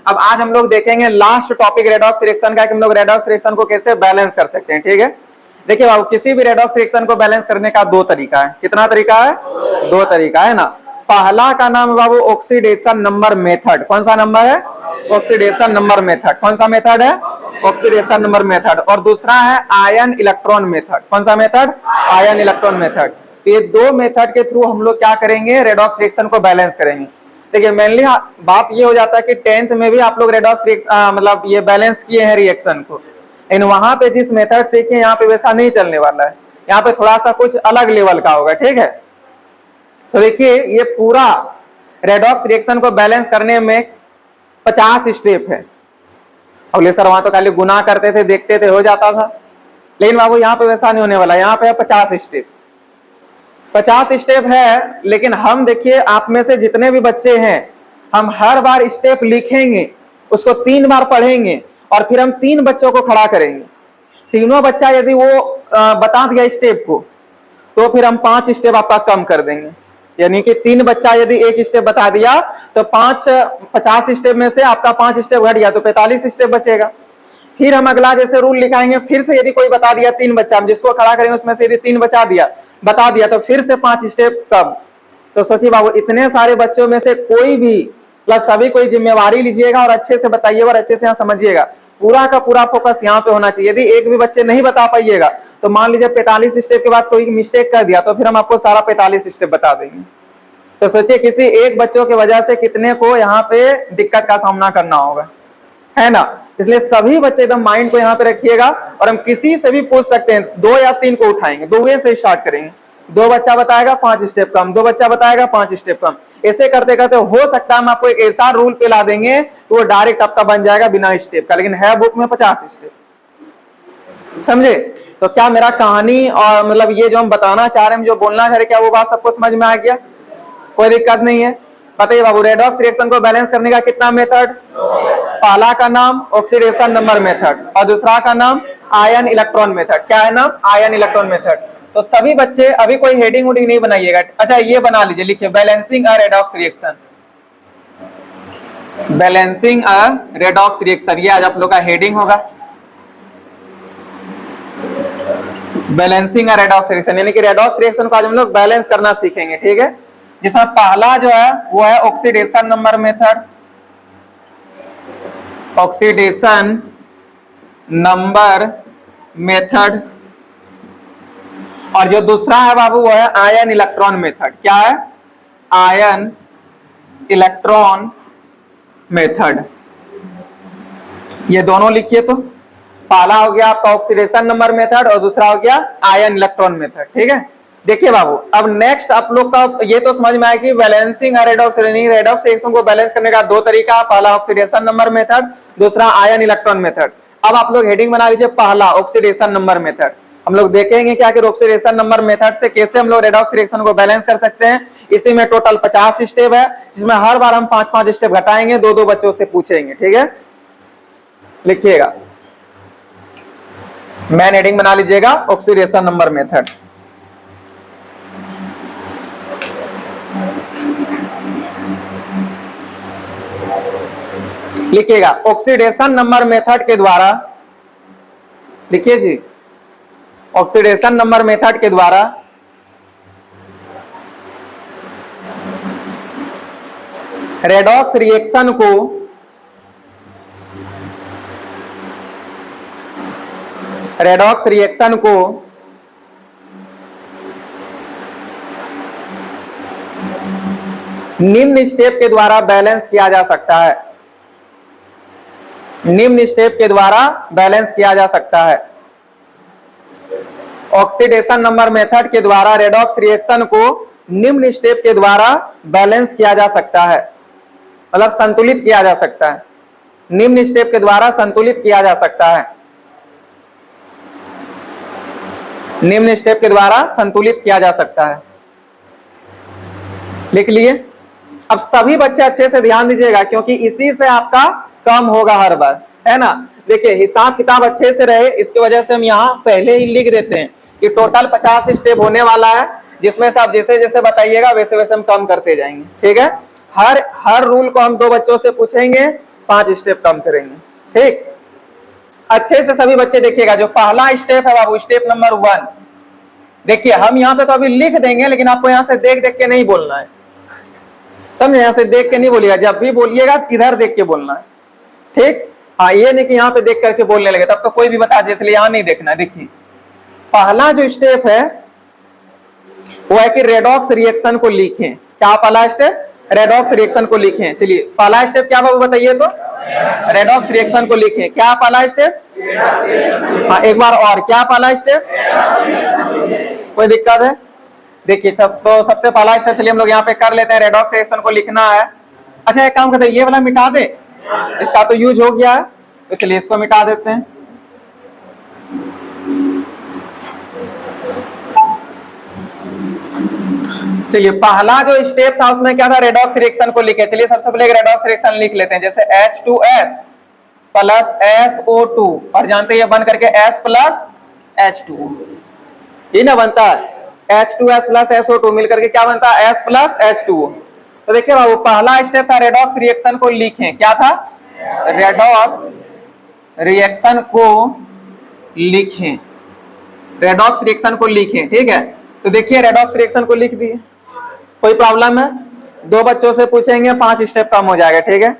अब आज हम लोग देखेंगे लास्ट टॉपिक रेडॉक्स रिएक्शन का कि हम लोग रेडॉक्स रिएक्शन को कैसे बैलेंस कर सकते हैं। ठीक है, देखिए बाबू, किसी भी रेडॉक्स रिएक्शन को बैलेंस करने का दो तरीका है। कितना तरीका है? दो तरीका है ना। पहला का नाम है बाबू ऑक्सीडेशन नंबर मेथड। कौन सा नंबर है? Oxidation number method. कौन सा मेथड है? Oxidation number method. और दूसरा है आयन इलेक्ट्रॉन मेथड। कौन सा मेथड? Ion electron method. तो ये दो मेथड के थ्रू हम लोग क्या करेंगे? रेडॉक्स रिएक्शन को बैलेंस करेंगे। देखिए मेनली बात ये हो जाता है कि 10th में भी आप लोग रेडॉक्स मतलब ये बैलेंस किए हैं रिएक्शन को, इन वहां पे जिस मेथड सीखे यहाँ पे वैसा नहीं चलने वाला है। यहाँ पे थोड़ा सा कुछ अलग लेवल का होगा। ठीक है, तो देखिए ये पूरा रेडॉक्स रिएक्शन को बैलेंस करने में 50 स्टेप है। अगले सर वहां तो खाली गुना करते थे, देखते थे, हो जाता था, लेकिन बाबू यहाँ पे वैसा नहीं होने वाला। यहाँ पे 50 स्टेप। 50 स्टेप है, लेकिन हम देखिए आप में से जितने भी बच्चे हैं, हम हर बार स्टेप लिखेंगे, उसको 3 बार पढ़ेंगे और फिर हम 3 बच्चों को खड़ा करेंगे। तीनों बच्चा यदि वो बता दिया स्टेप को, तो फिर हम 5 स्टेप आपका कम कर देंगे। यानी कि 3 बच्चा यदि एक स्टेप बता दिया तो 50 स्टेप में से आपका 5 स्टेप घट गया तो 45 स्टेप बचेगा। फिर हम अगला जैसे रूल लिखाएंगे, फिर से यदि कोई बता दिया 3 बच्चा, हम जिसको खड़ा करेंगे उसमें से यदि 3 बता दिया तो फिर से 5 स्टेप कम। तो सोचिए बाबू, इतने सारे बच्चों में से कोई भी मतलब सभी कोई जिम्मेवारी लीजिएगा और अच्छे से बताइएगा और अच्छे से यहाँ समझिएगा। पूरा का पूरा फोकस यहाँ पे होना चाहिए। यदि एक भी बच्चे नहीं बता पाइएगा तो मान लीजिए 45 स्टेप के बाद कोई मिस्टेक कर दिया तो फिर हम आपको सारा 45 स्टेप बता देंगे। तो सोचिए किसी एक बच्चों की वजह से कितने को यहाँ पे दिक्कत का सामना करना होगा, है ना। इसलिए सभी बच्चे एकदम माइंड को यहाँ पे रखिएगा और हम किसी से भी पूछ सकते हैं, 2 या 3 को उठाएंगे, 2 वे से स्टार्ट करेंगे। 2 बच्चा बताएगा 5 स्टेप कम, 2 बच्चा बताएगा 5 स्टेप कम। ऐसे करते करते हो सकता है हम आपको एक ऐसा रूल पे ला देंगे तो वो डायरेक्ट आपका बन जाएगा बिना स्टेप का, लेकिन है बुक में 50 स्टेप। समझे? तो क्या मेरा कहानी और मतलब ये जो हम बताना चाह रहे हैं, जो बोलना चाह रहे, क्या वो बात सबको समझ में आ गया? कोई दिक्कत नहीं है? बताइए बाबू, रेडॉक्स रिएक्शन को बैलेंस करने का कितना मेथड? पहला का नाम ऑक्सीडेशन नंबर मेथड और दूसरा का नाम आयन इलेक्ट्रॉन मेथड। क्या है नाम? Ion electron method. तो सभी बच्चे अभी कोई हेडिंग वुडिंग नहीं बनाइएगा। अच्छा ये बना लीजिए, लिखिए बैलेंसिंग अ रेडॉक्स रिएक्शन। बैलेंसिंग अ रेडॉक्स रिएक्शन, ये आज आप लोग का हेडिंग होगा। बैलेंसिंग अ रेडॉक्स रिएक्शन, यानी कि रेडॉक्स रिएक्शन को आज हम लोग बैलेंस करना सीखेंगे। ठीक है, जिसमें पहला जो है वो है oxidation number method. Oxidation number method. और जो दूसरा है बाबू वो है आयन इलेक्ट्रॉन मेथड। क्या है? Ion electron method. ये दोनों लिखिए। तो पहला हो गया आपका ऑक्सीडेशन नंबर मेथड और दूसरा हो गया आयन इलेक्ट्रॉन मेथड। ठीक है, देखिए बाबू, अब नेक्स्ट आप लोग का ये तो समझ में आया कि बैलेंसिंग रेडॉक्स रिएक्शन को बैलेंस करने का 2 तरीका, पहला ऑक्सीडेशन नंबर मेथड, दूसरा आयन इलेक्ट्रॉन मेथड। अब आप लोग हेडिंग बना लीजिए, पहला ऑक्सीडेशन नंबर मेथड। हम लोग देखेंगे क्या कि ऑक्सीडेशन नंबर मेथड से कैसे हम लोग रेडॉक्स रिएक्शन को बैलेंस कर सकते हैं। इसी में टोटल 50 स्टेप है, जिसमें हर बार हम 5-5 स्टेप घटाएंगे, 2-2 बच्चों से पूछेंगे। ठीक है, लिखिएगा, मैन हेडिंग बना लीजिएगा ऑक्सीडेशन नंबर मेथड। लिखिएगा, ऑक्सीडेशन नंबर मेथड के द्वारा, लिखिए जी, ऑक्सीडेशन नंबर मेथड के द्वारा रेडॉक्स रिएक्शन को निम्न स्टेप के द्वारा बैलेंस किया जा सकता है। निम्न स्टेप के द्वारा बैलेंस किया जा सकता है। ऑक्सीडेशन नंबर मेथड के द्वारा रेडॉक्स रिएक्शन को निम्न स्टेप के द्वारा बैलेंस किया जा सकता है, मतलब संतुलित किया जा सकता है। निम्न स्टेप के द्वारा संतुलित किया जा सकता है। निम्न स्टेप के द्वारा संतुलित किया जा सकता है। लिख लिए? अब सभी बच्चे अच्छे से ध्यान दीजिएगा, क्योंकि इसी से आपका कम होगा हर बार, है ना। देखिए हिसाब किताब अच्छे से रहे, इसकी वजह से हम यहाँ पहले ही लिख देते हैं कि टोटल 50 स्टेप होने वाला है, जिसमें से आप जैसे जैसे बताइएगा वैसे वैसे हम कम करते जाएंगे। ठीक है, हर रूल को हम 2 बच्चों से पूछेंगे, 5 स्टेप कम करेंगे। ठीक, अच्छे से सभी बच्चे देखिएगा। जो पहला स्टेप है बाबू, स्टेप नंबर 1, देखिए हम यहाँ पे तो अभी लिख देंगे, लेकिन आपको यहाँ से देख देख के नहीं बोलना है, समझे? यहाँ से देख के नहीं बोलिएगा, जब भी बोलिएगा इधर देख के बोलना है। ठीक, हाँ, ये नहीं कि यहाँ पे देख करके बोलने लगे, तब तो कोई भी बता दे, इसलिए यहाँ नहीं देखना है। देखिए पहला जो स्टेप है वो है कि रेडॉक्स रिएक्शन को लिखें। क्या पहला स्टेप? रेडॉक्स रिएक्शन को लिखें। चलिए पहला स्टेप क्या बाबू बताइए तो? रेडॉक्स रिएक्शन को लिखें। क्या पहला स्टेप? हाँ, एक बार और, क्या पहला स्टेप? कोई दिक्कत है? देखिए तो सबसे पहला स्टेप चलिए हम लोग यहाँ पे कर लेते हैं, रेडॉक्स रिएक्शन को लिखना है। अच्छा एक काम करते हैं, ये वाला मिटा दे, इसका तो यूज हो गया है, तो चलिए इसको मिटा देते हैं। चलिए पहला जो स्टेप था उसमें क्या था? रेडॉक्स रिएक्शन को लिखे। चलिए सबसे पहले रेडॉक्स रिएक्शन लिख लेते हैं, जैसे H2S प्लस SO2, और जानते हैं ये बन करके S प्लस H2, ये ना बनता है H2S प्लस SO2 मिलकर के क्या बनता है? S plus H2। तो देखिए बाबू पहला स्टेप था रेडॉक्स रिएक्शन को लिखें। क्या था? रेडॉक्स रिएक्शन को लिखें, रेडॉक्स रिएक्शन को लिखें। ठीक है, तो देखिए रेडॉक्स रिएक्शन को लिख दिए। कोई प्रॉब्लम है? 2 बच्चों से पूछेंगे, 5 स्टेप कम हो जाएगा। ठीक है,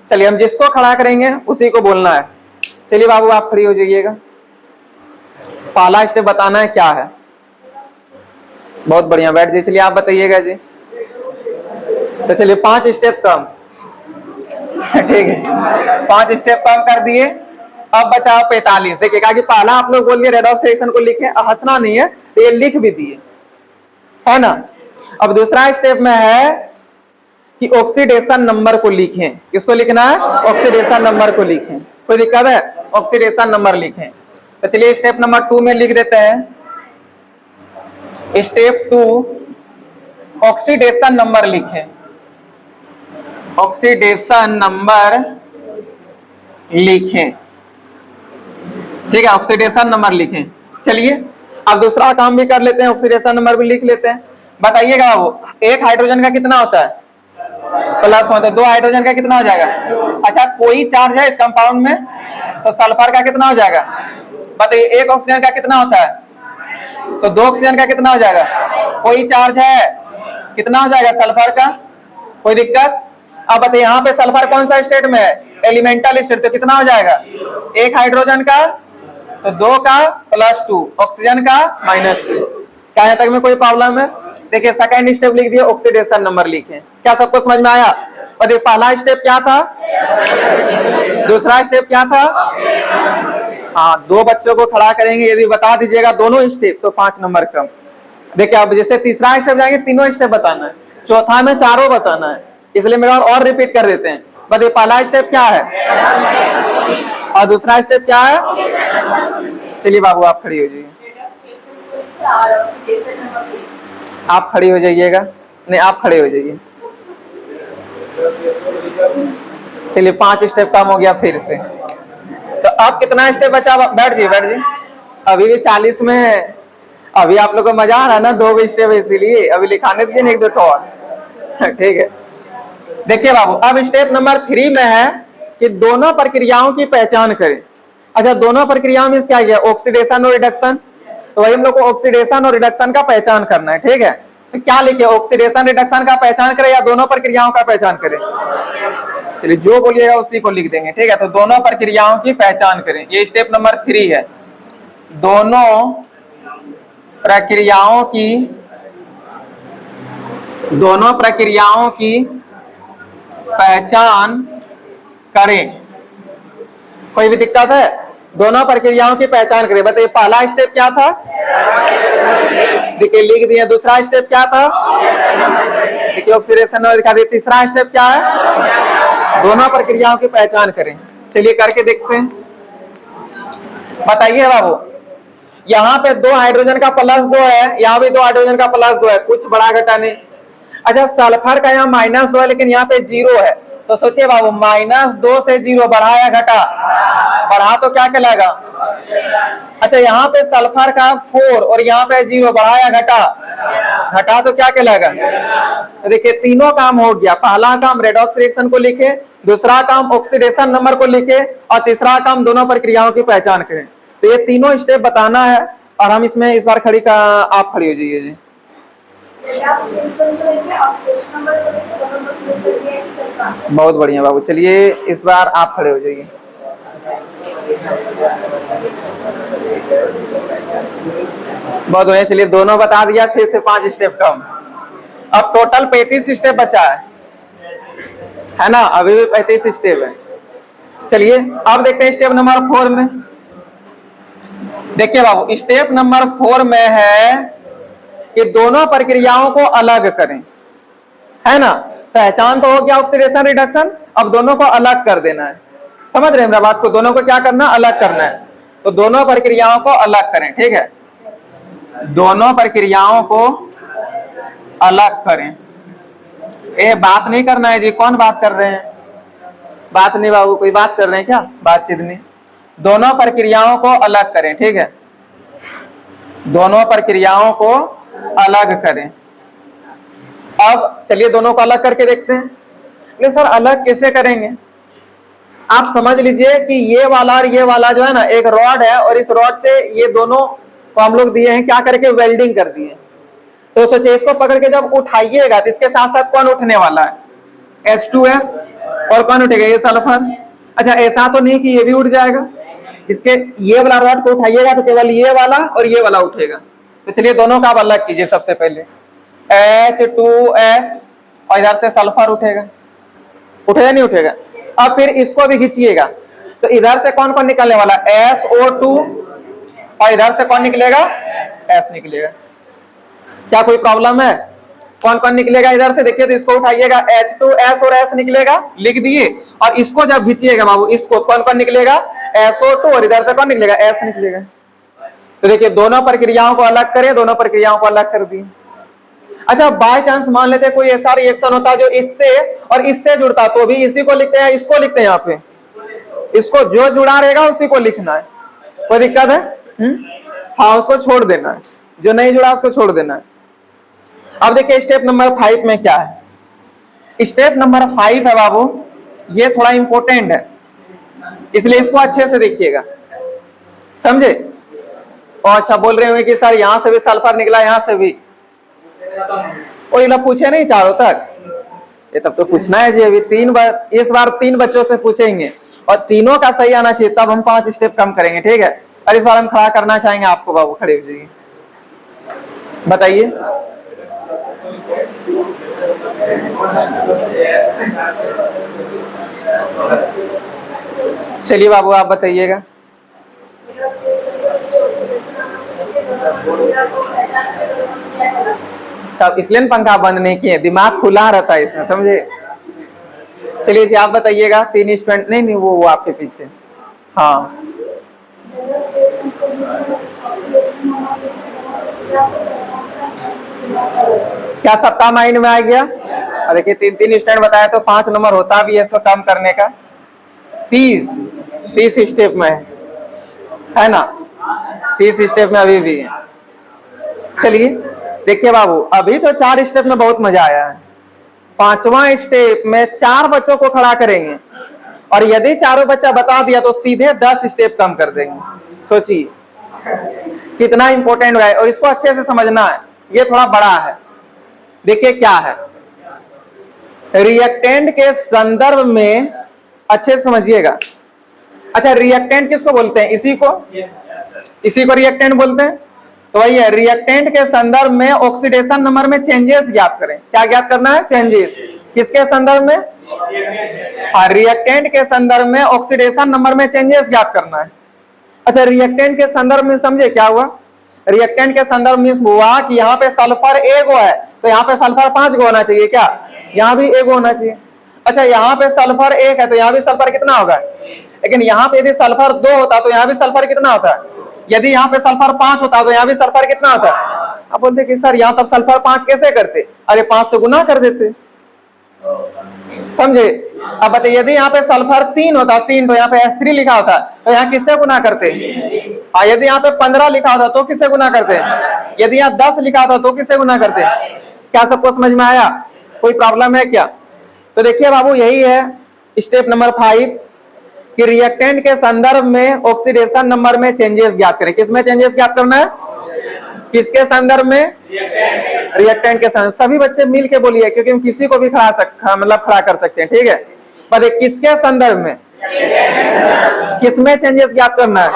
चलिए हम जिसको खड़ा करेंगे उसी को बोलना है। चलिए बाबू आप खड़ी हो जाइएगा, पहला स्टेप बताना है क्या है। बहुत बढ़िया, बैठ जाइए। चलिए आप बताइएगा जी। तो चलिए 5 स्टेप कम। ठीक है, 5 स्टेप कम कर दिए, अब बचा 45। देखिए कहा कि पहला आप लोग बोल दिए रेडॉक्स रिएक्शन को लिखे, हंसना नहीं है, तो ये लिख भी दिए है ना। अब दूसरा स्टेप में है कि ऑक्सीडेशन नंबर को लिखें। किसको लिखना है? ऑक्सीडेशन नंबर को लिखें। कोई दिक्कत है? ऑक्सीडेशन नंबर लिखें। तो चलिए स्टेप नंबर 2 में लिख देते हैं, स्टेप 2 ऑक्सीडेशन नंबर लिखें। ऑक्सीडेशन नंबर लिखें। ठीक है, ऑक्सीडेशन नंबर लिखें। चलिए अब दूसरा काम भी कर लेते हैं, ऑक्सीडेशन नंबर भी लिख लेते हैं। बताइएगा वो, एक हाइड्रोजन का कितना होता है? प्लस होता है। 2 हाइड्रोजन का कितना हो जाएगा? अच्छा कोई चार्ज है इस कंपाउंड में, तो सल्फर का कितना हो जाएगा? बताइए, एक ऑक्सीजन का कितना होता है? तो 2 ऑक्सीजन का कितना हो जाएगा? कोई चार्ज है, कितना हो जाएगा? सल्फर का। कोई दिक्कत? अब बताइए यहाँ पे सल्फर कौन सा स्टेट में है? एलिमेंटल स्टेट, तो कितना हो जाएगा? एक हाइड्रोजन का तो 2 का +2, ऑक्सीजन का -2। क्या यहाँ तक में कोई प्रॉब्लम है? देखिए सेकंड स्टेप लिख दिए, ऑक्सीडेशन नंबर लिखे। क्या सबको समझ में आया? और देखिए पहला स्टेप क्या था, दूसरा स्टेप क्या था? हाँ, 2 बच्चों को खड़ा करेंगे, यदि बता दीजिएगा दोनों स्टेप तो 5 नंबर कम। देखिए अब जैसे तीसरा स्टेप जाएंगे, तीनों स्टेप बताना है, चौथा में चारों बताना है, इसलिए मेरा और रिपीट कर देते हैं। बताइए पहला स्टेप क्या है और दूसरा स्टेप क्या है? चलिए बाबू आप खड़ी हो जाइए, आप खड़ी हो जाइएगा, नहीं आप खड़े हो जाइए। चलिए 5 स्टेप कम हो गया फिर से। तो अब कितना स्टेप बचा? बैठ जी बैठ जी, अभी भी 40 में। अभी आप लोग को मजा आ रहा है ना, 2 स्टेप, इसीलिए अभी लिखाने दीजिए एक 2 और। ठीक है, देखिए बाबू अब स्टेप नंबर 3 में है कि दोनों प्रक्रियाओं की पहचान करें। अच्छा दोनों प्रक्रियाओं में क्या किया? ऑक्सीडेशन और रिडक्शन। तो वही हम लोग को ऑक्सीडेशन और रिडक्शन का पहचान करना है। ठीक है, तो क्या लिखे? ऑक्सीडेशन रिडक्शन का पहचान करें या दोनों प्रक्रियाओं का पहचान करें? चलिए जो बोलिएगा उसी को लिख देंगे। ठीक है, तो दोनों प्रक्रियाओं की पहचान करें, ये स्टेप नंबर 3 है। दोनों प्रक्रियाओं की पहचान करें। कोई भी दिक्कत है? दोनों प्रक्रियाओं की पहचान करें। बताइए पहला स्टेप क्या था? देखिए लिख दिए। दूसरा स्टेप क्या था? देखिए ऑक्सीडेशन दिखा दिए। तीसरा स्टेप क्या है? दोनों प्रक्रियाओं की पहचान करें। चलिए करके देखते हैं। बताइए बाबू, यहाँ पे 2 हाइड्रोजन का +2 है, यहाँ भी 2 हाइड्रोजन का +2 है, कुछ बड़ा घटा नहीं। अच्छा सल्फर का यहाँ -2 है, लेकिन यहाँ पे 0 है, तो सोचिए बाबू -2 से 0 बढ़ाया घटा? बढ़ा तो क्या कहलाएगा? अच्छा यहाँ पे सल्फर का 4 और यहाँ पे 0, बढ़ाया घटा? घटा तो क्या कहलाएगा। तो देखिए तीनों काम हो गया। पहला काम रेडॉक्स रिएक्शन को लिखे, दूसरा काम ऑक्सीडेशन नंबर को लिखे, और तीसरा काम दोनों प्रक्रियाओं की पहचान करें। तो ये तीनों स्टेप बताना है। और हम इसमें इस बार खड़ी का आप खड़ी हो जाइए जी। बहुत बढ़िया बाबू, चलिए इस बार आप खड़े हो जाइए। बहुत बढ़िया, चलिए दोनों बता दिया, फिर से 5 स्टेप कम। अब टोटल 35 स्टेप बचा है ना, अभी भी 35 स्टेप है। चलिए अब देखते हैं स्टेप नंबर 4 में। देखिए बाबू स्टेप नंबर 4 में है कि दोनों प्रक्रियाओं को अलग करें, है ना। पहचान तो हो गया ऑक्सीडेशन रिडक्शन, अब दोनों को अलग कर देना है। समझ रहे हैं मेरा बात को, दोनों को क्या करना, अलग करना है। तो दोनों प्रक्रियाओं को अलग करें, ठीक है। दोनों प्रक्रियाओं को अलग करें। ए बात नहीं करना है जी, कौन बात कर रहे हैं, बात नहीं बाबू, कोई बात कर रहे हैं क्या, बातचीत नहीं। दोनों प्रक्रियाओं को अलग करें, ठीक है। दोनों प्रक्रियाओं को अलग करें। अब चलिए दोनों को अलग करके देखते हैं। नहीं सर अलग कैसे करेंगे, आप समझ लीजिए कि ये वाला और ये वाला जो है ना एक रॉड है, और इस रॉड से ये दोनों को हम लोग दिए हैं क्या करके, वेल्डिंग कर दिए। तो सोचिए इसको पकड़ के जब उठाइएगा तो इसके साथ साथ कौन उठने वाला है, H2S, और कौन उठेगा, ये सल्फर। अच्छा ऐसा तो नहीं कि ये भी उठ जाएगा, इसके ये वाला रॉड को उठाइएगा तो केवल ये वाला और ये वाला उठेगा। तो चलिए दोनों का आप अलग कीजिए। सबसे पहले H2S और इधर से सल्फर उठेगा, उठेगा नहीं उठेगा। अब फिर इसको भी खींचिएगा तो इधर से कौन कौन निकलने वाला, SO2, और इधर से कौन निकलेगा, S निकलेगा। क्या कोई प्रॉब्लम है, कौन कौन निकलेगा इधर से, देखिए तो इसको उठाइएगा H2S और S निकलेगा, लिख दिए। और इसको जब खींचिएगा बाबू, इसको कौन कौन निकलेगा, SO2, और इधर से कौन निकलेगा, S निकलेगा। तो देखिए दोनों प्रक्रियाओं को अलग करें, दोनों प्रक्रियाओं को अलग कर दिए। अच्छा बाय चांस मान लेते कोई ऐसा रिएक्शन होता है जो इससे और इससे जुड़ता, तो भी इसी को लिखते हैं, इसको लिखते हैं। यहाँ पे इसको जो जुड़ा रहेगा उसी को लिखना है, कोई दिक्कत है, हाँ उसको छोड़ देना है, जो नहीं जुड़ा उसको छोड़ देना है। अब देखिए स्टेप नंबर 5 में क्या है। स्टेप नंबर 5 है बाबू, ये थोड़ा इंपॉर्टेंट है, इसलिए इसको अच्छे से देखिएगा, समझे। और अच्छा बोल रहे होंगे कि सर यहां से भी सल्फर निकला, यहां से भी, कोई ना पूछे नहीं चारों तक, ये तब तो पूछना है जी। अभी 3 बार, इस बार 3 बच्चों से पूछेंगे और तीनों का सही आना चाहिए, तब हम 5 स्टेप कम करेंगे, ठीक है। और इस बार हम खड़ा करना चाहेंगे आपको बाबू, खड़े हो जाइए, बताइए। चलिए बाबू आप बताइएगा। तब इसलिए पंखा बंद नहीं किए, दिमाग खुला रहता है इसमें, समझे। चलिए जी आप बताइएगा। 3 स्टूडेंट, नहीं वो आपके पीछे, हाँ। क्या सबका माइंड में आ गया। देखिए 3 स्टूडेंट बताया तो 5 नंबर होता भी है इसको कम करने का। 30 स्टेप में है ना, 30 स्टेप में अभी भी है। चलिए देखिए बाबू, अभी तो 4 स्टेप में बहुत मजा आया है। 5वां स्टेप में 4 बच्चों को खड़ा करेंगे, और यदि चारों बच्चा बता दिया तो सीधे 10 स्टेप कम कर देंगे। सोचिए कितना इंपॉर्टेंट है, और इसको अच्छे से समझना है, ये थोड़ा बड़ा है। देखिए क्या है, रिएक्टेंट के संदर्भ में अच्छे से समझिएगा। अच्छा रिएक्टेंट किसको बोलते हैं, इसी को रिएक्टेंट बोलते हैं। तो वही है, रिएक्टेंट के संदर्भ में ऑक्सीडेशन नंबर में चेंजेस ज्ञात करें। क्या ज्ञात करना है, चेंजेस। किसके संदर्भ में, रिएक्टेंट के संदर्भ में ऑक्सीडेशन नंबर में चेंजेस ज्ञात करना है। अच्छा रिएक्टेंट के संदर्भ में समझे क्या हुआ, रिएक्टेंट के संदर्भ में हुआ कि यहाँ पे सल्फर 1 है, तो यहाँ पे सल्फर 5 होना चाहिए, क्या यहाँ भी 1 होना चाहिए। अच्छा यहाँ पे सल्फर 1 है तो यहाँ भी सल्फर कितना होगा, लेकिन यहाँ पे यदि सल्फर 2 होता तो यहाँ भी सल्फर कितना होता है, यदि यहाँ पे सल्फर 5 होता तो यहाँ भी सल्फर कितना होता है। आप बोलते कि सर यहाँ तब सल्फर 5 कैसे करते, अरे 5 से गुना कर देते, समझे। अब बताइए यदि यहाँ पे सल्फर 3 होता, 3 तो यहाँ पे S3 लिखा होता, तो यहाँ किससे गुना करते, हाँ, यदि यहाँ पे 15 लिखा होता तो किससे गुना करते हैं? यदि यहाँ 10 लिखा होता तो किससे गुना करते हैं? क्या सबको समझ में आया? कोई प्रॉब्लम है क्या? तो देखिए बाबू, यही है स्टेप नंबर 5 कि रिएक्टेंट के संदर्भ में ऑक्सीडेशन नंबर में चेंजेस ज्ञात करें। किसमें चेंजेस ज्ञात करना है? किसके संदर्भ में? रिएक्टेंट के संदर्भ। सभी बच्चे मिल के बोलिए, क्योंकि हम किसी को भी खड़ा कर सकते हैं, ठीक है? पर किसके संदर्भ में, किसमें चेंजेस ज्ञात करना है?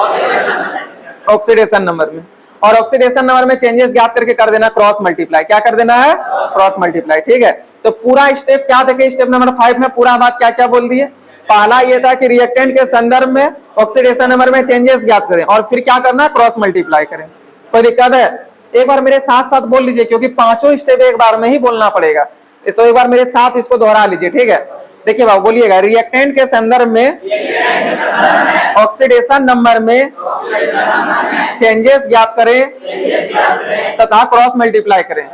ऑक्सीडेशन नंबर में। और ऑक्सीडेशन नंबर में चेंजेस ज्ञात करके कर देना क्रॉस मल्टीप्लाई। क्या कर देना है? क्रॉस मल्टीप्लाई, ठीक है? तो पूरा स्टेप क्या देखे, स्टेप नंबर 5 में पूरा बात क्या क्या बोल दिए। पहला ये था कि रिएक्टेंट के संदर्भ में ऑक्सीडेशन नंबर में चेंजेस ज्ञात करें, और फिर क्या करना, क्रॉस मल्टीप्लाई करें। कोई दिक्कत है? एक बार मेरे साथ साथ बोल लीजिए, क्योंकि पांचों स्टेप एक बार में ही बोलना पड़ेगा, तो एक बार मेरे साथ इसको दोहरा लीजिए, ठीक है? देखिए बाबू, बोलिएगा, रिएक्टेंट के संदर्भ में ऑक्सीडेशन नंबर में चेंजेस ज्ञात करें तथा क्रॉस मल्टीप्लाई करें।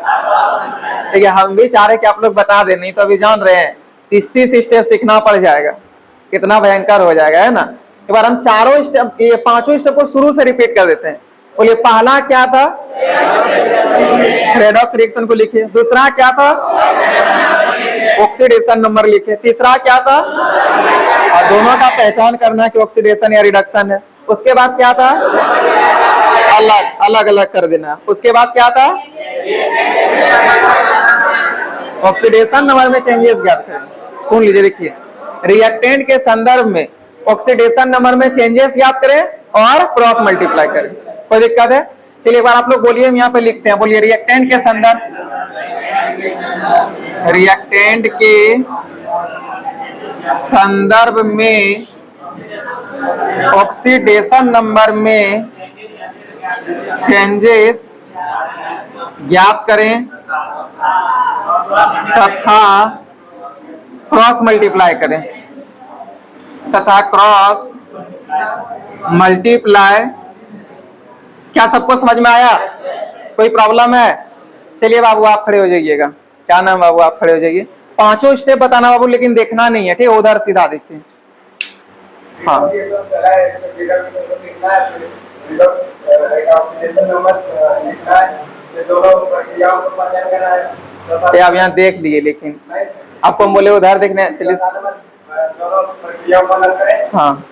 ठीक है, हम भी चाह रहे कि आप लोग बता दें, नहीं तो अभी जान रहे हैं 30 स्टेप सीखना पड़ जाएगा, कितना भयंकर हो जाएगा, है ना? एक बार हम चारों स्टेप, ये पांचों स्टेप को शुरू से रिपीट कर देते हैं। बोलिए, पहला क्या था? रेडॉक्स रिएक्शन को लिखिए। दूसरा क्या था? ऑक्सीडेशन नंबर लिखे। तीसरा क्या था? और दोनों का पहचान करना कि ऑक्सीडेशन या रिडक्शन है। उसके बाद क्या था? अलग अलग कर देना। उसके बाद क्या था? ऑक्सीडेशन नंबर में चेंजेस ज्ञात करें। सुन लीजिए, देखिए, रिएक्टेंट के संदर्भ में ऑक्सीडेशन नंबर में चेंजेस ज्ञात करें और क्रॉस मल्टीप्लाई करें। कोई दिक्कत है? चलिए एक बार आप लोग बोलिए, हम यहाँ पे लिखते हैं। बोलिए, रिएक्टेंट के संदर्भ में ऑक्सीडेशन नंबर में चेंजेस ज्ञात करें तथा क्रॉस मल्टीप्लाई करें। क्या सबको समझ में आया? कोई प्रॉब्लम है? चलिए बाबू, आप खड़े हो जाइएगा। क्या नाम बाबू? आप खड़े हो जाइए। पांचों स्टेप बताना बाबू, लेकिन देखना नहीं है, ठीक है? उधर सीधा देखिए। हाँ, ये आप यहाँ देख लिए, लेकिन आपको हम बोले उधर देखने। चलिए, हाँ,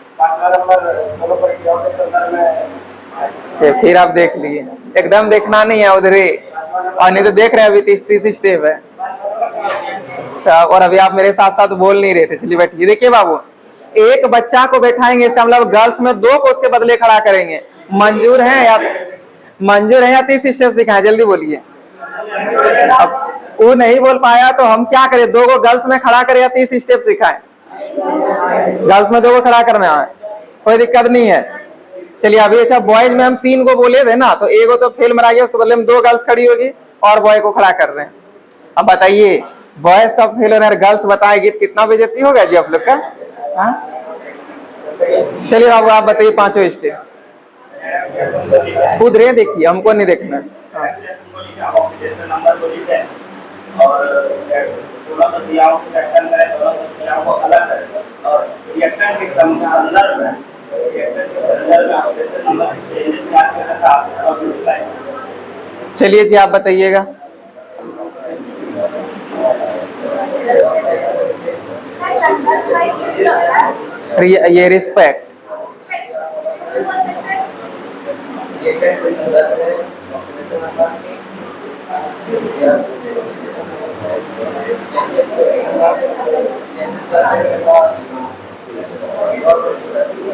फिर आप देख लिए। एकदम देखना नहीं है उधर ही, और नहीं तो देख रहे हैं अभी 30 स्टेप है, और अभी आप मेरे साथ साथ बोल नहीं रहे थे। चलिए बैठिए। देखिए बाबू, एक बच्चा को बैठाएंगे, इसका मतलब गर्ल्स में 2 को उसके बदले खड़ा करेंगे। मंजूर है या 30 स्टेप सिखाएं? जल्दी बोलिए। अब वो नहीं बोल पाया तो हम क्या करें? 2 को गर्ल्स में खड़ा करें या 30 स्टेप सिखाएं? गर्ल्स में 2 को खड़ा करना है, कोई दिक्कत नहीं है। चलिए अभी, अच्छा, बॉयज में हम 3 को बोले थे ना, तो एगो तो फेल में आ गया, उसके बदले में 2 गर्ल्स खड़ी होगी और बॉय को खड़ा कर रहे हैं। अब बताइए, बॉयज सब फेल हो रहे हैं, गर्ल्स बताएगी, कितना बेइज्जती होगा जी आप लोग का? चलिए बाबू, आप बताइए पांचों स्टेप खुद रहे, देखिए, हमको नहीं देखना है। चलिए जी, आप बताइएगा। ये रिस्पेक्ट,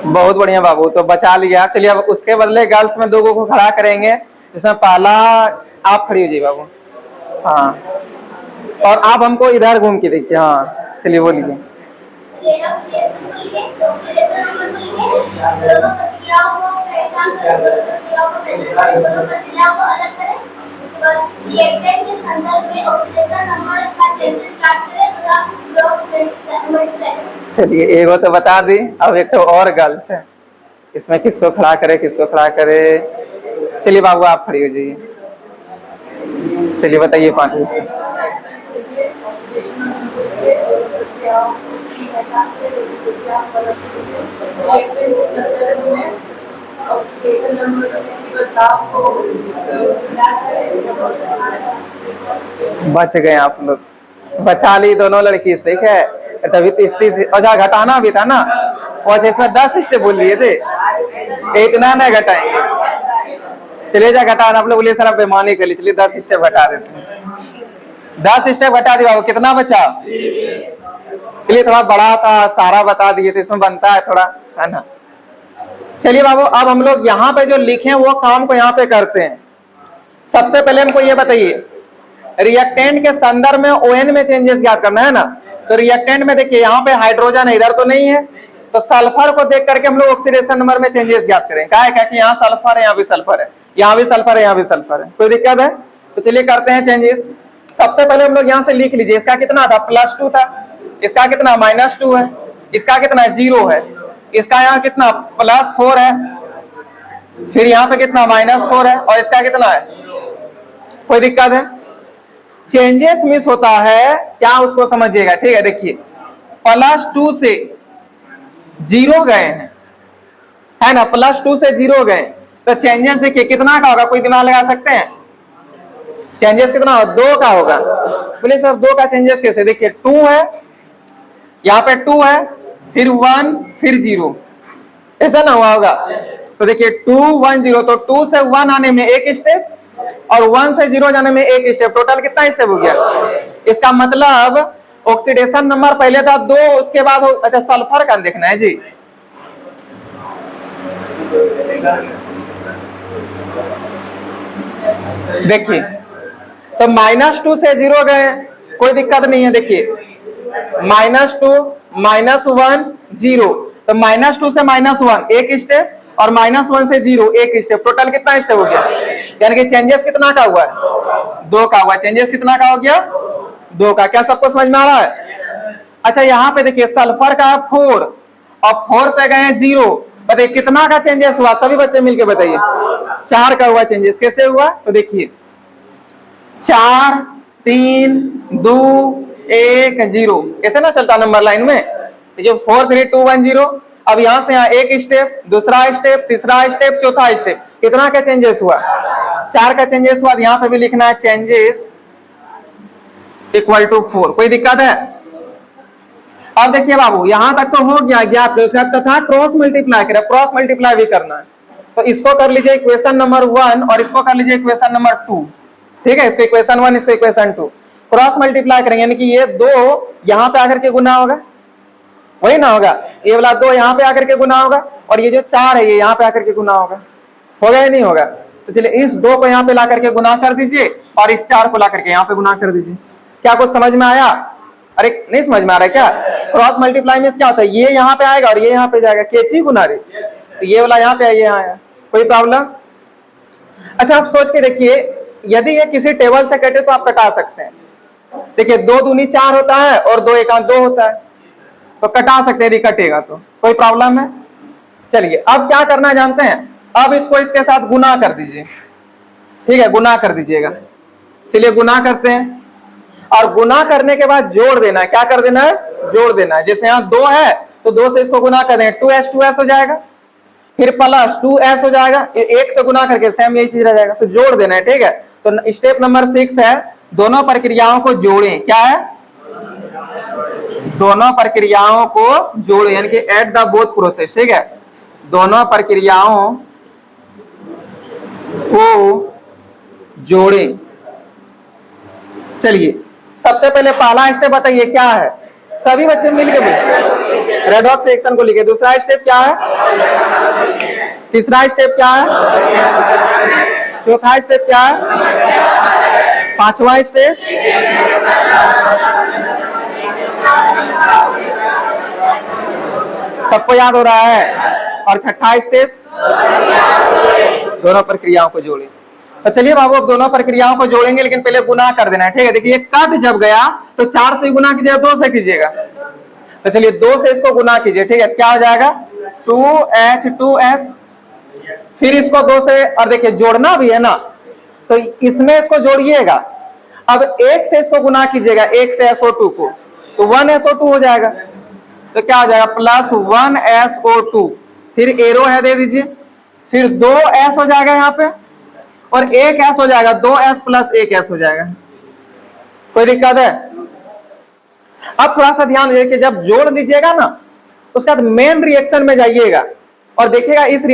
बहुत बढ़िया बाबू, तो बचा लिया। चलिए अब उसके बदले गर्ल्स में 2 को खड़ा करेंगे, जिसमें पहला आप खड़ी हो जाइए बाबू। हाँ, और आप हमको इधर घूम के देखिए। हाँ, चलिए बोलिए। चलिए, एगो तो बता दी, अब एक तो और गर्ल्स है, इसमें किसको खड़ा करे, किसको खड़ा करे? चलिए बाबू, आप खड़ी हो जाइए। चलिए बताइए पांचों स्टेप। ऑक्सीडेशन नंबर की बदलाव को क्या करें? बच गए आप लोग, बचा ली दोनों लड़की, ठीक है। तभी तो स्थिति अच्छा घटाना भी था ना, और इसमें 10 स्टेप बोल लिए थे, इतना ना घटाएंगे। चलिए जा घटा, आप लोग बोलिए सर आप बेईमानी कर ली, चलिए 10 स्टेप घटा देते हैं। 10 स्टेप घटा दिया, वो कितना बचा? चलिए थोड़ा बड़ा था, सारा बता दिए थे, इसमें बनता है थोड़ा, है ना। चलिए बाबू, अब हम लोग यहाँ पे जो लिखे हैं वो काम को यहाँ पे करते हैं। सबसे पहले हमको ये बताइए, रिएक्टेंट के संदर्भ में ON में चेंजेस याद करना है ना। तो रिएक्टेंट में देखिए यहाँ पे हाइड्रोजन है, इधर तो नहीं है, तो सल्फर को देख करके हम लोग ऑक्सीडेशन नंबर में चेंजेस याद करें। क्या है कि यहाँ सल्फर है, यहाँ भी सल्फर है, यहाँ भी सल्फर है, यहाँ भी सल्फर है, कोई दिक्कत है? तो चलिए करते हैं चेंजेस। सबसे पहले हम लोग यहाँ से लिख लीजिए, इसका कितना था? +2 था, इसका कितना? -2 है, इसका कितना? 0 है, इसका यहाँ कितना? +4 है, फिर यहाँ पे कितना? -4 है, और इसका कितना है? कोई दिक्कत है? चेंजेस मिस होता है क्या, उसको समझिएगा, ठीक है। देखिए +2 से 0 गए हैं, है ना, +2 से 0 गए, तो चेंजेस देखिए कितना का होगा, कोई दिमाग लगा सकते हैं? चेंजेस कितना होगा? 2 का होगा। बोले सर 2 का चेंजेस कैसे? देखिए 2 है, यहाँ पे 2 है, फिर 1, फिर 0, ऐसा ना हुआ होगा? तो देखिए 2 1 0, तो 2 से 1 आने में 1 स्टेप, और 1 से 0 जाने में 1 स्टेप, टोटल कितना स्टेप हो गया? इसका मतलब ऑक्सीडेशन नंबर पहले था 2, उसके बाद अच्छा सल्फर का देखना है जी। देखिए तो -2 से 0 गए, कोई दिक्कत नहीं है। देखिए -2 -1 0, तो -2 से -1 1 स्टेप, और -1 से 0 1 स्टेप, टोटल कितना स्टेप हो गया? यानी कि चेंजेस कितना का हुआ है? 2 का हुआ। चेंजेस कितना का हो गया? 2 का। क्या सबको समझ में आ रहा है? अच्छा यहाँ पे देखिए सल्फर का 4, और 4 से गए 0, बताइए कितना का चेंजेस हुआ? सभी बच्चे मिलके बताइए। 4 का हुआ चेंजेस। कैसे हुआ? तो देखिए 4 3 2 1 0, ऐसे ना चलता नंबर लाइन में। देखिए 4 3 2 1 0, अब यहां से यहाँ 1 स्टेप, दूसरा स्टेप, तीसरा स्टेप, चौथा स्टेप, कितना का चेंजेस हुआ? 4 का चेंजेस हुआ। यहाँ पे भी लिखना है चेंजेस इक्वल टू 4, कोई दिक्कत है? अब देखिए बाबू यहां तक तो हो गया ज्ञात, तथा क्रॉस मल्टीप्लाई करें, क्रॉस मल्टीप्लाई भी करना है, तो इसको कर लीजिए इक्वेशन नंबर 1, और इसको कर लीजिए इक्वेशन नंबर 2, ठीक है। इसको इक्वेशन 1, इसको इक्वेशन 2, क्रॉस मल्टीप्लाई करेंगे, यानी कि ये 2 यहां पे आकर के गुना होगा, वही ना होगा, ये वाला 2 यहां पे आकर के गुना होगा, और ये जो 4 है ये यहां पे आकर के गुना होगा, होगा या नहीं होगा? तो चलिए इस 2 को यहां पे ला करके गुना कर दीजिए, और इस 4 को ला करके यहां पे गुना कर दीजिए। क्या कुछ समझ में आया? अरे नहीं समझ में आ रहा है क्या? क्रॉस मल्टीप्लाई में क्या होता है, ये यहाँ पे आएगा और ये यहाँ पे जाएगा, कैची गुना रे, तो ये वाला यहाँ पे आया, ये यहाँ आया, कोई प्रॉब्लम? अच्छा आप सोच के देखिए, यदि ये किसी टेबल से कटे तो आप कटा सकते हैं। देखिए 2 दूनी 4 होता है, और 2 एकांत 2 होता है, तो कटा सकते हैं, यदि कटेगा तो कोई प्रॉब्लम है? चलिए अब क्या करना जानते हैं, अब इसको इसके साथ गुना कर दीजिए, ठीक है, गुना कर दीजिएगा। चलिए गुना करते हैं, और गुना करने के बाद जोड़ देना है। क्या कर देना है? जोड़ देना है। जैसे यहाँ 2 है तो 2 से इसको गुना कर दें, 2s हो जाएगा, फिर प्लस 2s हो जाएगा, 1 से गुना करके सेम यही चीज रह जाएगा, तो जोड़ देना है, ठीक है। तो स्टेप नंबर 6 है, दोनों प्रक्रियाओं को जोड़ें। क्या है? दोनों प्रक्रियाओं को जोड़ें, यानी कि एट द बोथ प्रोसेस, ठीक है, दोनों प्रक्रियाओं को जोड़ें। चलिए सबसे पहले पहला स्टेप बताइए क्या है, सभी बच्चे मिलकर बोलिए। रेडॉक्स रिएक्शन को लिखे। दूसरा स्टेप क्या है? तीसरा स्टेप क्या है? चौथा स्टेप क्या है? पांचवा स्टेप? सबको याद हो रहा है? और छठा स्टेप? दोनों प्रक्रियाओं को जोड़े। तो चलिए बाबू अब दोनों प्रक्रियाओं को जोड़ेंगे, लेकिन पहले गुना कर देना है, ठीक है। देखिए कट जब गया तो 4 से गुना कीजिएगा, 2 से कीजिएगा, तो चलिए 2 से इसको गुना कीजिए, ठीक है। क्या हो जाएगा? 2h2s, फिर इसको 2 से, और देखिए जोड़ना भी है ना, तो इसमें इसको जोड़िएगा। अब 1 से इसको गुना कीजिएगा, 1 से SO2 को, तो 1SO2 हो जाएगा, तो क्या हो जाएगा? +1SO2, फिर एरो है दे दीजिए, फिर 2s हो जाएगा यहाँ पे और 1s हो जाएगा, 2s प्लस 1s हो जाएगा। कोई दिक्कत है? अब थोड़ा सा ध्यान दीजिए कि जब जोड़ लीजिएगा ना उसके बाद मेन रिएक्शन में जाइएगा और देखिएगा इस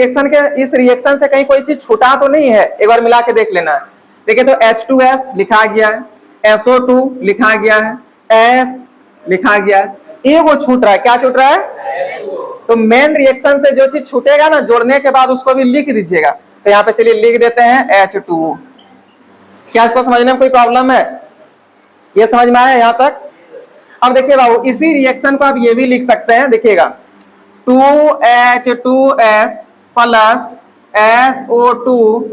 रिएक्शन से कहीं कोई चीज छूटा तो नहीं है, एक बार मिला के देख लेना है। देखिए तो H2S लिखा गया है, SO2 लिखा गया है, S लिखा गया है, ये वो छूट रहा है। क्या छूट रहा है? तो मेन रिएक्शन से जो चीज छूटेगा ना जोड़ने के बाद उसको भी लिख दीजिएगा। तो यहाँ पे चलिए लिख देते हैं H2O। क्या इसको समझने में कोई प्रॉब्लम है? ये समझ में आया यहाँ तक? अब देखिए बाबू इसी रिएक्शन को आप ये भी लिख सकते हैं, देखिएगा 2H2S plus SO2,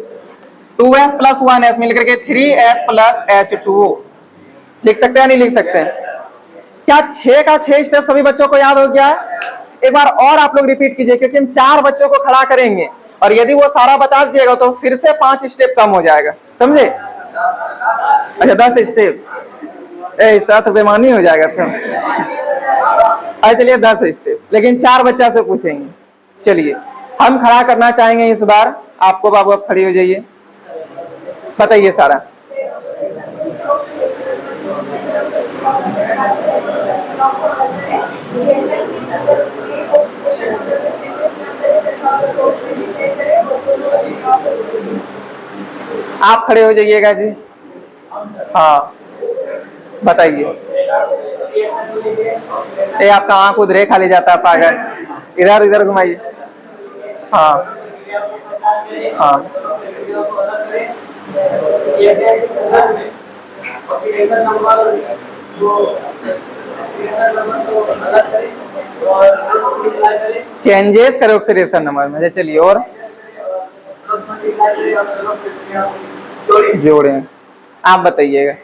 2S plus 1S मिलकर के 3S प्लस H2O लिख सकते हैं नहीं लिख सकते हैं? क्या 6 का 6 स्टेप सभी बच्चों को याद हो गया है? एक बार और आप लोग रिपीट कीजिए क्योंकि हम 4 बच्चों को खड़ा करेंगे और यदि वो सारा बता दीजिएगा तो फिर से 5 स्टेप कम हो जाएगा, समझे? अच्छा 10 स्टेप ऐसा तो बेमानी हो जाएगा फिर। अच्छा चलिए 10 स्टेप, लेकिन 4 बच्चा से पूछेंगे। चलिए हम खड़ा करना चाहेंगे इस बार आपको। बाबू आप खड़ी हो जाइए, बताइए सारा। आप खड़े हो जाइएगा जी। हाँ बताइए। ये आपका आंख उधरे खाली जाता है पागल, इधर इधर घुमाइए। हाँ हाँ चेंजेस करो ऑक्सीडेशन नंबर में। चलिए और जोड़े, आप बताइएगा।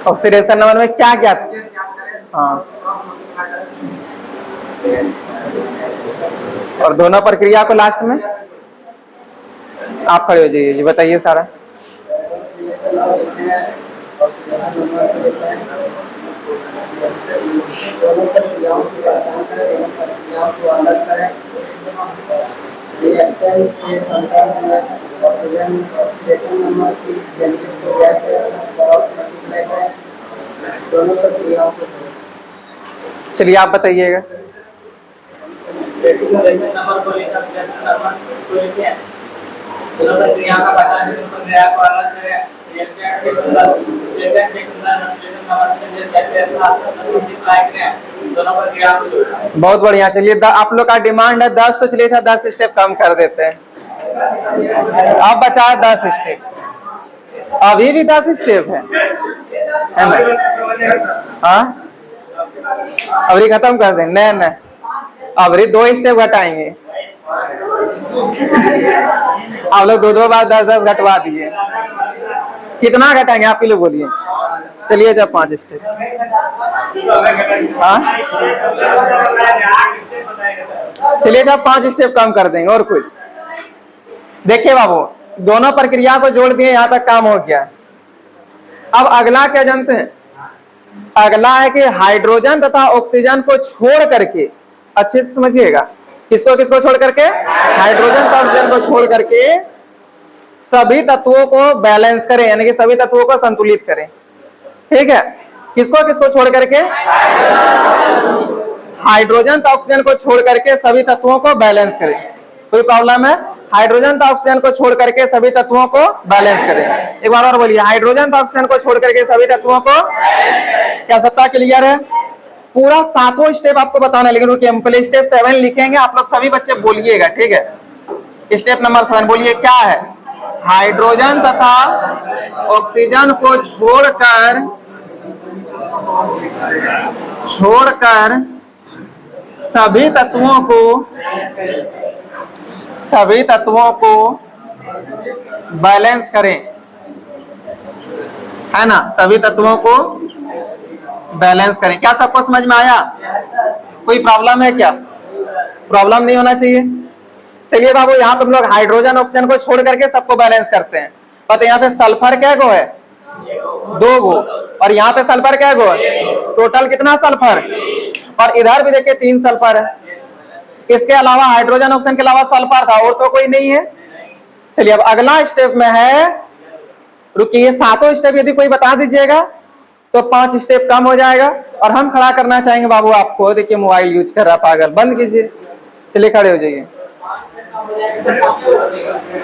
ऑक्सीडेशन नंबर में क्या क्या? हाँ और दोनों प्रक्रिया को लास्ट में आप खड़े हो जाइए जी, बताइए सारा। दोनों प्रक्रियाओं की पहचान करें, दोनों प्रक्रियाओं को अलग करें। रिएक्टेंट के संपर्क में ऑक्सीडेशन नंबर की जेनेटिक्स को ज्ञात करें और मल्टीप्लाई करें। दोनों प्रक्रियाओं को चलिए आप बताइएगा। नंबर को लेकर नंबर को लेकर दोनों प्रक्रिया का पहचान करें, प्रक्रिया को अलग करें। रिएक्टेंट के संदर्भ बहुत बढ़िया। चलिए आप लोग का डिमांड है 10, तो चलिए 10 स्टेप कम कर देते हैं। अब बचा है 10 स्टेप, अभी भी 10 स्टेप है ना? हाँ अभी खत्म कर देंगे? नहीं नहीं, अभी 2 स्टेप घटाएंगे। आप लोग 2 बार 10 घटवा दिए, कितना घटाएंगे आप ही लोग बोलिए। चलिए जब 5 स्टेप। हाँ चलिए जब 5 स्टेप कम कर देंगे और कुछ। देखिए बाबू दोनों प्रक्रिया को जोड़ दिए, यहां तक काम हो गया। अब अगला क्या जानते हैं? अगला है कि हाइड्रोजन तथा ऑक्सीजन को छोड़ करके, अच्छे से समझिएगा, किसको किसको छोड़ करके? हाइड्रोजन तथा ऑक्सीजन को छोड़ करके सभी तत्वों को बैलेंस करें, यानी कि सभी तत्वों को संतुलित करें। ठीक है, किसको किसको छोड़ करके? हाइड्रोजन तथा ऑक्सीजन को छोड़ करके सभी तत्वों को बैलेंस करें। कोई प्रॉब्लम है? हाइड्रोजन तथा ऑक्सीजन को छोड़ करके सभी तत्वों को बैलेंस करें। एक बार और बोलिए, हाइड्रोजन तथा ऑक्सीजन को छोड़ करके सभी तत्वों को। क्या सबका क्लियर है? पूरा 7वां स्टेप आपको बताना है, लेकिन रुकिए पहले स्टेप 7 लिखेंगे। आप लोग सभी बच्चे बोलिएगा, ठीक है? स्टेप नंबर 7 बोलिए, क्या है? हाइड्रोजन तथा ऑक्सीजन को छोड़कर सभी तत्वों को बैलेंस करें, है ना? सभी तत्वों को बैलेंस करें। क्या सबको समझ में आया? कोई प्रॉब्लम है क्या? प्रॉब्लम नहीं होना चाहिए। चलिए बाबू, यहाँ पे हम लोग हाइड्रोजन ऑक्सीजन को छोड़ करके सबको बैलेंस करते हैं। पता यहाँ पे सल्फर क्या गो है? 2 गो। और यहाँ पे सल्फर क्या गो है? टोटल कितना सल्फर? और इधर भी देखिए 3 सल्फर है। इसके अलावा हाइड्रोजन ऑक्सीजन के अलावा सल्फर था और तो कोई नहीं है। चलिए अब अगला स्टेप में है, रुकिए, 7 स्टेप यदि कोई बता दीजिएगा तो 5 स्टेप कम हो जाएगा। और हम खड़ा करना चाहेंगे बाबू आपको। देखिए मोबाइल यूज कर रहा पागल, बंद कीजिए। चलिए खड़े हो जाइए।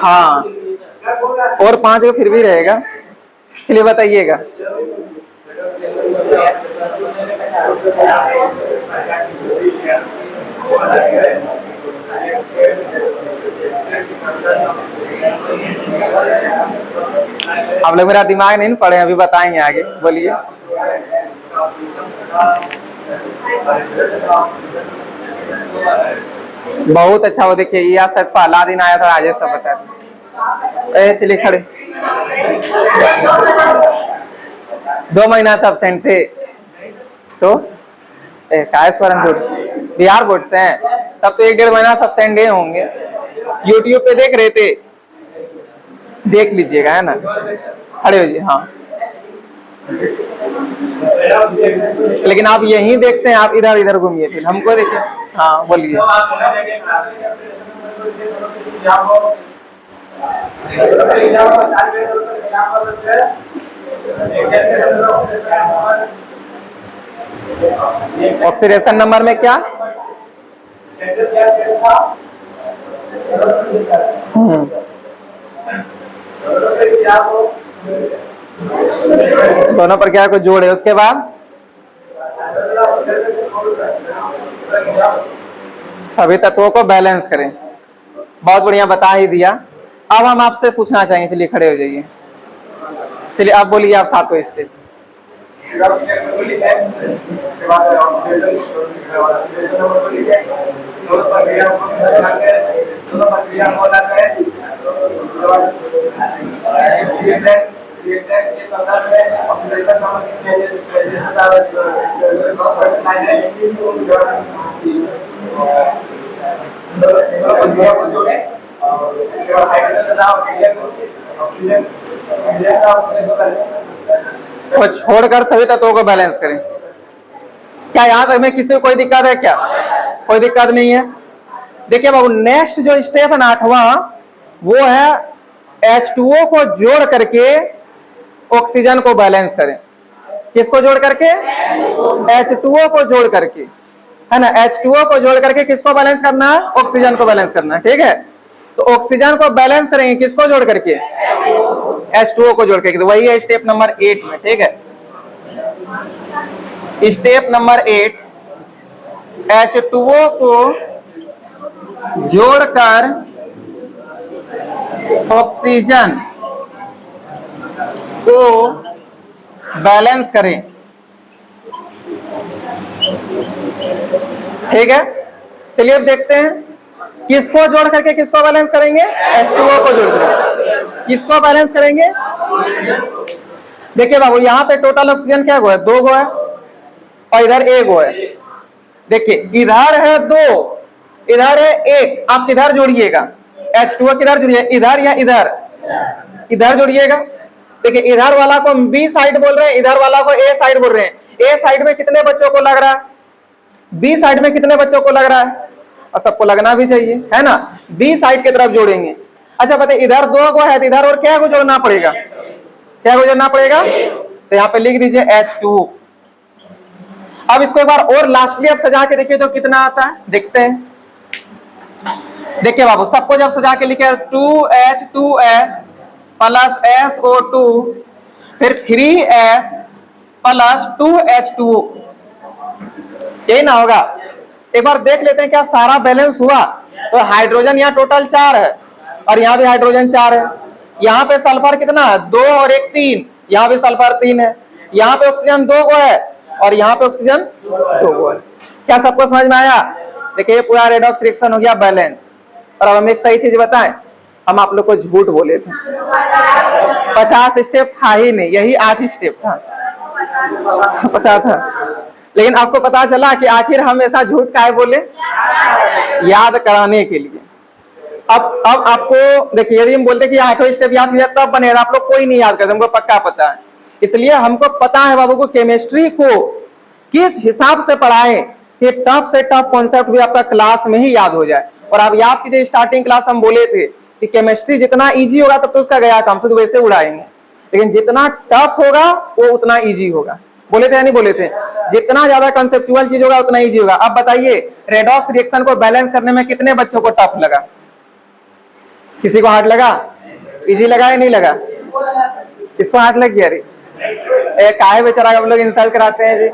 हाँ, और 5 को फिर भी रहेगा। चलिए बताइएगा। आप लोग मेरा दिमाग नहीं पढ़े, अभी बताएंगे आगे। बोलिए। बहुत अच्छा। वो देखिए यह शायद पहला दिन आया था, राजेश सब बता दिए। चलिए खड़े। 2 महीना से एब्सेंट थे तो बिहार बोर्ड से हैं, तब तो 1-1.5 महीना से एब्सेंट होंगे। यूट्यूब पे देख रहे थे, देख लीजिएगा, है ना। खड़े हो जी। हाँ, लेकिन आप यहीं देखते हैं, आप इधर इधर घूमिए, फिर हमको देखिए। हाँ बोलिए। ऑक्सीडेशन नंबर में क्या? दोनों पर क्या को जोड़े, उसके बाद सभी तत्वों को बैलेंस करें। बहुत बढ़िया, बता ही दिया। अब हम आपसे पूछना चाहेंगे। चलिए खड़े हो जाइए। चलिए आप बोलिए, आप 7वां स्टेप। को छोड़कर सभी तत्वों को बैलेंस करें। क्या यहाँ तक में किसी को कोई दिक्कत है? क्या कोई दिक्कत नहीं है? देखिए बाबू, नेक्स्ट जो स्टेप है 8वां, वो है H2O को जोड़ करके ऑक्सीजन को बैलेंस करें। किसको जोड़ करके? H2O को जोड़ करके, है ना। H2O को जोड़ करके किसको बैलेंस करना है? ऑक्सीजन को बैलेंस करना है। ठीक है, तो ऑक्सीजन को बैलेंस करेंगे किसको जोड़ करके? H2O को जोड़ करके। तो वही है स्टेप नंबर 8 में। ठीक है, स्टेप नंबर 8, H2O को जोड़कर ऑक्सीजन को बैलेंस करें। ठीक है, चलिए अब देखते हैं किसको जोड़ करके किसको बैलेंस करेंगे? H2O को जोड़ करके किसको बैलेंस करेंगे? देखिए बाबू, यहाँ पे टोटल ऑक्सीजन क्या गो है? 2 गो है, और इधर 1 गो है। देखिए इधर है 2, इधर है 1। आप किधर जोड़िएगा? H2O किधर जोड़िए? इधर या इधर? इधर जोड़िएगा। देखिए इधर वाला को B साइड बोल रहे हैं, इधर वाला को A साइड बोल रहे हैं। A साइड में कितने बच्चों को लग रहा है? B साइड में कितने बच्चों को लग रहा है? और सबको लगना भी चाहिए, है ना। B साइड की तरफ जोड़ेंगे। अच्छा बताइए, इधर 2 को है तो इधर और क्या को जोड़ना पड़ेगा? क्या को जोड़ना पड़ेगा? तो यहाँ पे लिख दीजिए H2। अब इसको एक बार और लास्टली अब सजा के देखिए तो कितना आता है, देखते हैं। देखिए बाबू, सबको जब सजा के लिखे 2H2S प्लस SO2 फिर 3S प्लस 2H2O, यही ना होगा? एक बार देख लेते हैं क्या सारा बैलेंस हुआ। तो हाइड्रोजन यहाँ टोटल 4 है, और यहाँ भी हाइड्रोजन 4 है। यहाँ पे सल्फर कितना है? 2 और 1 3। यहाँ भी सल्फर 3 है। यहाँ पे ऑक्सीजन 2 गो है, और यहाँ पे ऑक्सीजन 2 गो है। क्या सबको समझ में आया? देखिए पूरा रेडॉक्स रिएक्शन हो गया बैलेंस। और अब हम एक सही चीज बताएं, हम आप लोग को झूठ बोले थे। 50 स्टेप था ही नहीं, यही 8 स्टेप था। पता था, लेकिन आपको पता चला कि आखिर हम ऐसा झूठ काहे बोले? याद कराने के लिए। अब आपको देखिए, यदि हम बोलते कि 8वां स्टेप याद किया तब बनेगा, आप लोग कोई नहीं याद करते, हमको पक्का पता है। इसलिए हमको पता है बाबू को केमिस्ट्री को किस हिसाब से पढ़ाएं कि टफ से टफ कॉन्सेप्ट भी आपका क्लास में ही याद हो जाए। और आप याद कीजिए, स्टार्टिंग क्लास हम बोले थे कि केमिस्ट्री जितना इजी होगा तब तो उसका गया काम, शुद्ध वैसे उड़ाएंगे, लेकिन जितना टफ होगा वो उतना इजी होगा। बोले थे या नहीं बोले थे? जितना ज्यादा कंसेप्चुअल चीज होगा उतना इजी होगा। अब बताइए, रेडॉक्स रिएक्शन को बैलेंस करने में कितने बच्चों को टफ लगा? किसी को हार्ड लगा? इजी लगा या नहीं लगा? इसको हार्ड लग गया? अरे काहे बेचारा हम लोग इंसल्ट कराते हैं जी,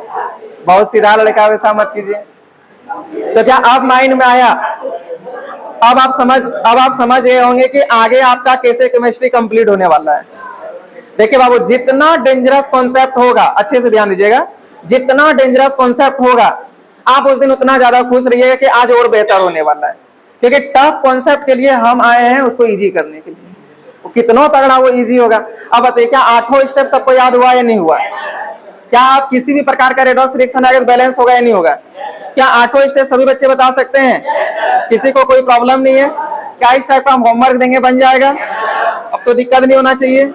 बहुत सीधा लड़का, वैसा मत कीजिए। तो क्या अब माइंड में आया? अब आप समझ गए होंगे कि आगे आपका कैसे केमिस्ट्री कंप्लीट होने वाला है। देखिए बाबू, जितना डेंजरस कॉन्सेप्ट होगा, अच्छे से ध्यान दीजिएगा, जितना डेंजरस कॉन्सेप्ट होगा आप उस दिन उतना ज्यादा खुश रहिएगा कि आज और बेहतर होने वाला है, क्योंकि टफ कॉन्सेप्ट के लिए हम आए हैं उसको इजी करने के लिए। वो कितना तगड़ा वो इजी होगा। अब बताइए, क्या 8वां स्टेप सबको याद हुआ या नहीं हुआ? क्या आप किसी भी प्रकार का रेडॉक्स रिएक्शन अगर बैलेंस होगा या नहीं होगा? क्या 8वां स्टेप सभी बच्चे बता सकते हैं? किसी को कोई प्रॉब्लम नहीं है? क्या इस टाइप का हम होमवर्क देंगे बन जाएगा? अब तो दिक्कत नहीं होना चाहिए।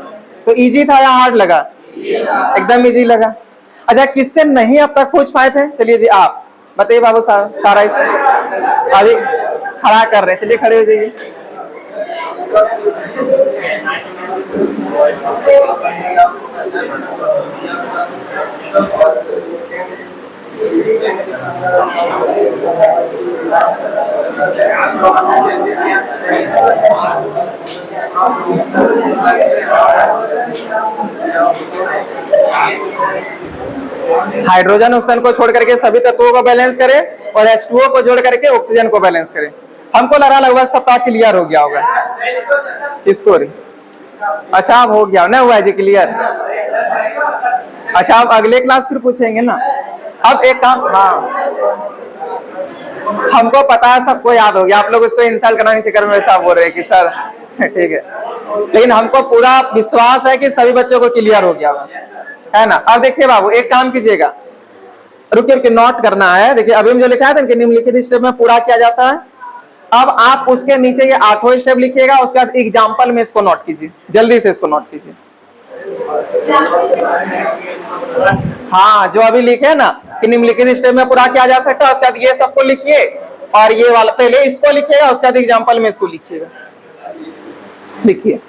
तो इजी था या हार्ड लगा? एकदम इजी लगा। अच्छा, किससे नहीं अब तक पूछ पाए थे? चलिए जी आप बताइए बाबू, सारा अभी खड़ा कर रहे हैं, चलिए खड़े हो जाइए। हाइड्रोजन ऑक्सीजन को छोड़ करके सभी तत्वों को बैलेंस करें और H2O को जोड़ करके ऑक्सीजन को बैलेंस करें। हमको लगा लगभग सबका क्लियर हो गया होगा इसको। अच्छा, अब हो गया ना, हुआ जी क्लियर? अच्छा, अब अगले क्लास फिर पूछेंगे ना। अब एक काम, हाँ हमको पता है सबको याद हो गया, आप लोग उसको इंसल्ट कराने के चक्कर में ऐसा बोल रहे हैं कि सर ठीक है, लेकिन हमको पूरा विश्वास है कि सभी बच्चों को क्लियर हो गया है ना। अब देखिए बाबू, एक काम कीजिएगा, रुकिए रुकिए, नोट करना है। देखिए अभी हम जो लिखा है कि निम्नलिखित स्टेप में पूरा किया जाता है, अब आप उसके नीचे ये 8वां स्टेप लिखिएगा, उसके बाद एग्जाम्पल में इसको नोट कीजिए, जल्दी से इसको नोट कीजिए। हाँ, जो अभी लिखे ना कि निम्नलिखित स्टेप में पूरा किया जा सकता है, उसके बाद ये सबको लिखिए और ये वाला पहले इसको लिखिएगा, उसके बाद एग्जाम्पल में इसको लिखिएगा। लिखिए।